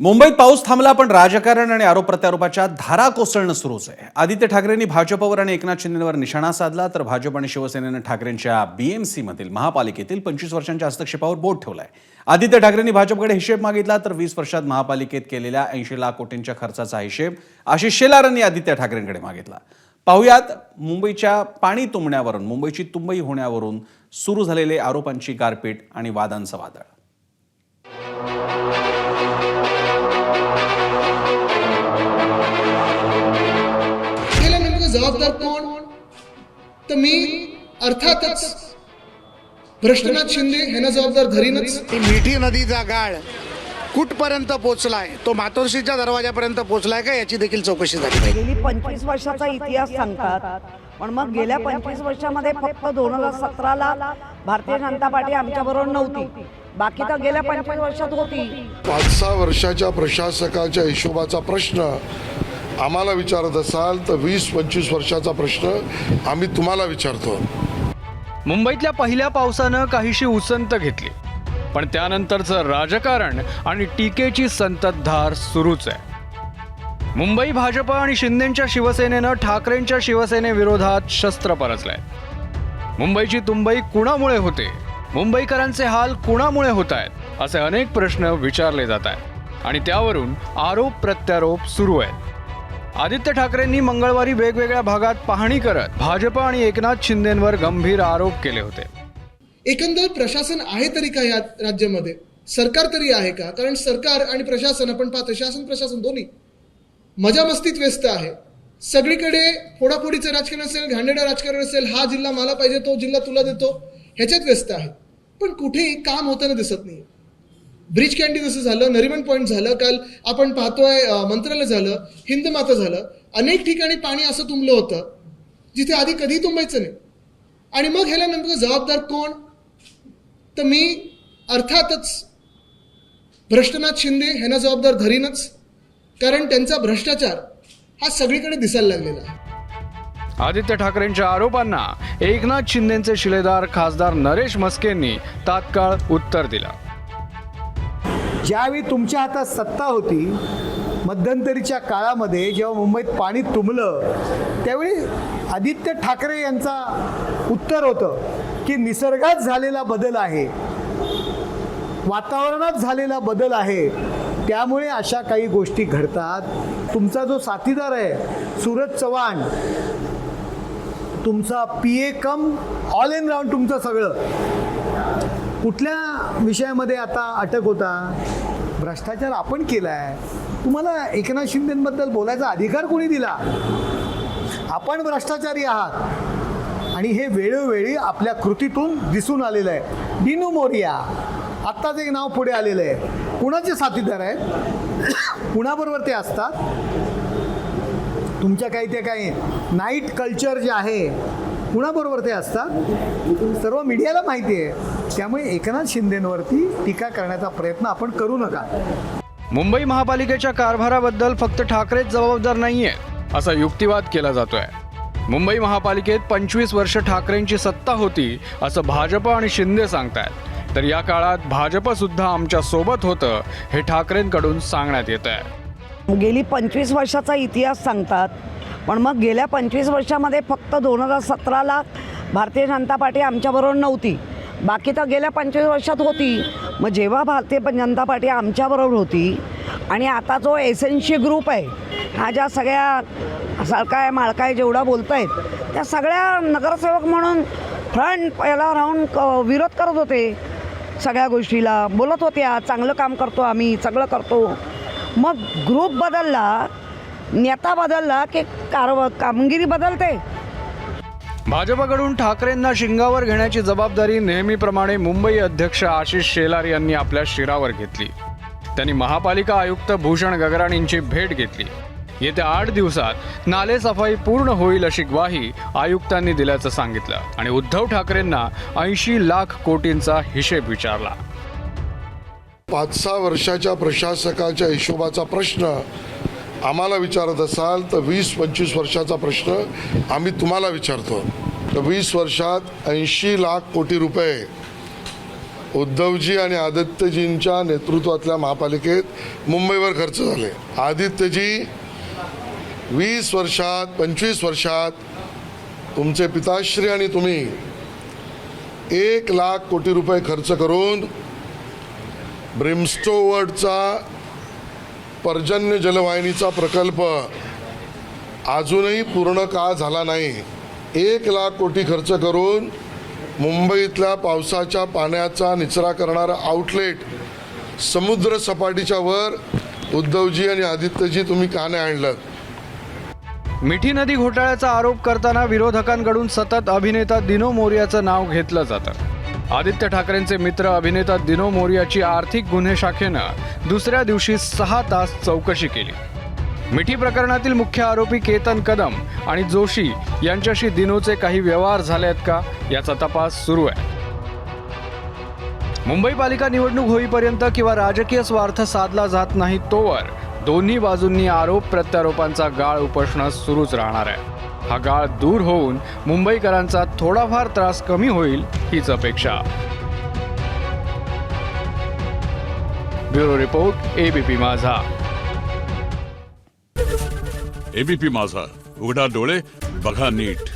मुंबईत पाऊस थांबला पण राजकारण आणि आरोप प्रत्यारोपाच्या धारा कोसळणं सुरूच आहे। आदित्य ठाकरेंनी भाजपवर आणि एकनाथ शिंदेवर निशाणा साधला तर भाजप आणि शिवसेनेनं ठाकरेंच्या बीएमसी मधील महापालिकेतील 25 वर्षांच्या हस्तक्षेपावर बोट ठेवलाय। आदित्य ठाकरेंनी भाजपकडे हिशेब मागितला तर 20 वर्षात महापालिकेत केलेल्या 80 लाख कोटींच्या खर्चाचा हिशेब आशिष शेलारांनी आदित्य ठाकरेंकडे मागितला। पाहुयात मुंबईच्या पाणी तुंबण्यावरून मुंबईची तुंबई होण्यावरून सुरू झालेले आरोपांची गारपीट आणि वादांचं वादळ। जबाबदार कोण तर मी अर्थातच भ्रष्टनाथ शिंदे यांना जबाबदार धरीनच। मिठी नदीचा गाळ कुठपर्यंत पोहोचलाय, तो मातोश्रीच्या दरवाजापर्यंत पोहोचलाय का, याची देखील चौकशी झाली पाहिजे। गेली 25 वर्षाचा इतिहास सांगतात, पण मग गेल्या 25 वर्षामध्ये फक्त 2017ला भारतीय जनता पार्टी आमच्याबरोबर नव्हती, बाकी तर गेल्या 25 वर्षात होती। 5-6 वर्षाच्या प्रशासकाच्या हिशोबाचा प्रश्न आम्हाला विचारत असाल तर 20-25 वर्षाचा प्रश्न आम्ही तुम्हाला विचारतो। मुंबईतल्या पहिल्या पावसानं काहीशी उसंत घेतली, पण त्यानंतरचं राजकारण आणि टीकेची संततधार सुरूच आहे। मुंबई भाजप आणि शिंदेंच्या शिवसेनेनं ठाकरेंच्या शिवसेनेविरोधात शस्त्र परचलंय। मुंबईची तुंबई कुणामुळे होते, मुंबईकरांचे हाल कुणामुळे होत आहेत, असे अनेक प्रश्न विचारले जात आहेत आणि त्यावरून आरोप प्रत्यारोप सुरू आहेत। आदित्य ठाकरेंनी मंगळवारी वेगवेगळ्या भागात पाहणी करत भाजप आणि एकनाथ शिंदेंवर गंभीर आरोप केले होते। एकंदर प्रशासन आहे तरी का या राज्यामध्ये, सरकार तरी आहे का? कारण सरकार आणि प्रशासन आपण पाहतो, शासन प्रशासन दोन्ही मजा मस्तीत व्यस्त आहे। सगळीकडे फोडाफोडीचं राजकारण असेल, घाणेरडं राजकारण असेल, हा जिल्हा मला पाहिजे, तो जिल्हा तुला देतो, ह्याच्यात व्यस्त आहे, पण कुठेही काम होताना दिसत नाही। ब्रिज कॅन्डी जसं झालं, नरिमन पॉईंट झालं, काल आपण पाहतोय मंत्रालय झालं, हिंद माता झालं, अनेक ठिकाणी पाणी असं तुंबलं होतं जिथे आधी कधी तुंबायचं नाही। आणि मग ह्याला नेमकं जबाबदार कोण तर मी अर्थातच भ्रष्टनाथ शिंदे यांना जबाबदार धरीनच, कारण त्यांचा भ्रष्टाचार हा सगळीकडे दिसायला लागलेला आहे। आदित्य ठाकरेंच्या आरोपांना एकनाथ शिंदेंचे शिलेदार खासदार नरेश म्हस्केंनी तात्काळ उत्तर दिलं। ज्यावेळी तुमच्या हातात सत्ता होती, मध्यंतरीच्या काळामध्ये जेव्हा मुंबईत पाणी तुंबलं त्यावेळी आदित्य ठाकरे यांचा उत्तर होतं की निसर्गात झालेला बदल आहे, वातावरणात झालेला बदल आहे, त्यामुळे अशा काही गोष्टी घडतात। तुमचा जो साथीदार आहे सूरज चव्हाण, तुमचा PA come all in round, तुमचं सगळं कुठल्या विषयामध्ये आता अटक होता? भ्रष्टाचार आपण केला आहे। तुम्हाला एकनाथ शिंदेंबद्दल बोलायचा अधिकार कोणी दिला? आपण भ्रष्टाचारी आहात आणि हे वेळोवेळी आपल्या कृतीतून दिसून आलेलं आहे। डिनू मोरिया आत्ताच एक नाव पुढे आलेलं आहे, कुणाचे साथीदार आहेत, कुणाबरोबर ते असतात? तुमच्या काही ते काही नाईट कल्चर जे आहे कुणाबरोबर ते असतात, सर्व मीडियाला माहिती आहे। त्यामुळे एकनाथ शिंदेंवरती टीका करण्याचा प्रयत्न आपण करू नका। मुंबई महापालिकेच्या कारभाराबद्दल फक्त ठाकरेच जबाबदार नाहीये असा युक्तिवाद केला जातोय। मुंबई महापालिकेत 25 वर्ष ठाकरेंची सत्ता होती असं भाजप आणि शिंदे सांगतायत, तर या काळात भाजप सुद्धा आमच्या सोबत होतं हे ठाकरेंकडून सांगण्यात येत आहे। गेली 25 वर्षाचा इतिहास सांगतात, पण मग गेल्या 25 वर्षामध्ये फक्त 2017ला भारतीय जनता पार्टी आमच्याबरोबर नव्हती, बाकी तर गेल्या 25 वर्षात होती। मग जेव्हा भारतीय जनता पार्टी आमच्याबरोबर होती आणि आता जो एसएनसी ग्रुप आहे, हा ज्या सगळ्या सळकाय माळकाय जेवढा बोलत आहेत, त्या सगळ्या नगरसेवक म्हणून फ्रंट याला राहून विरोध करत होते, सगळ्या गोष्टीला बोलत होत्या, चांगलं काम करतो आम्ही, सगळं करतो। मग ग्रुप बदलला, नेता बदलला की कामगिरी बदलते। भाजपकडून ठाकरेंना शिंगावर घेण्याची जबाबदारी नेहमीप्रमाणे मुंबई अध्यक्ष आशिष शेलार यांनी आपल्या शिरावर घेतली। त्यांनी महापालिका आयुक्त भूषण गगराणींची भेट घेतली। येत्या 8 दिवसात नाले सफाई पूर्ण होईल अशी ग्वाही आयुक्तांनी दिल्याचं सांगितलं आणि उद्धव ठाकरेंना 80 लाख कोटींचा हिशेब विचारला। 5-6 वर्षाच्या प्रशासकाच्या हिशोबाचा प्रश्न आम्हाला विचारत असाल तर 20-25 वर्षाचा प्रश्न आम्ही तुम्हाला विचारतो। तर 20 वर्षात 80 लाख कोटी रुपये उद्धवजी आणि आदित्यजींच्या नेतृत्वातल्या महापालिकेत मुंबईवर खर्च झाले. आदित्यजी 20 वर्षात 25 वर्षात तुमचे पिताश्री आणि तुम्ही 1,00,000 कोटी रुपये खर्च करून ब्रिमस्टोवर्डचा पर्जन्य जलवाहिनीचा प्रकल्प अजूनही पूर्ण का झाला नाही. 1,00,000 कोटी खर्च करून मुंबईतल्या पावसाच्या पाण्याचा निचरा करणारा आउटलेट समुद्र सपाटीच्या वर उद्धवजी आणि आदित्यजी तुम्ही का नाही आणलं. मिठी नदी घोटाळ्याचा आरोप करताना विरोधकांकडून सतत अभिनेता दिनो मोरियाचं नाव घेतलं जातं. आदित्य ठाकरेंचे मित्र अभिनेता दिनो मोरियाची आर्थिक गुन्हे शाखेनं दुसऱ्या दिवशी 6 तास चौकशी केली. मिठी प्रकरणातील मुख्य आरोपी केतन कदम आणि जोशी यांच्याशी दिनोचे काही व्यवहार झाले आहेत का याचा तपास सुरू आहे. मुंबई पालिका निवडणूक होईपर्यंत किंवा राजकीय स्वार्थ साधला जात नाही तोवर दोन्ही बाजूंनी आरोप प्रत्यारोपांचा गाळ उपसणं सुरूच राहणार आहे. हा गाळ दूर होऊन मुंबईकरांचा थोडाफार त्रास कमी होईल हीच अपेक्षा. ब्युरो रिपोर्ट एबीपी माझा. एबीपी माझा, उघडा डोळे बघा नीट.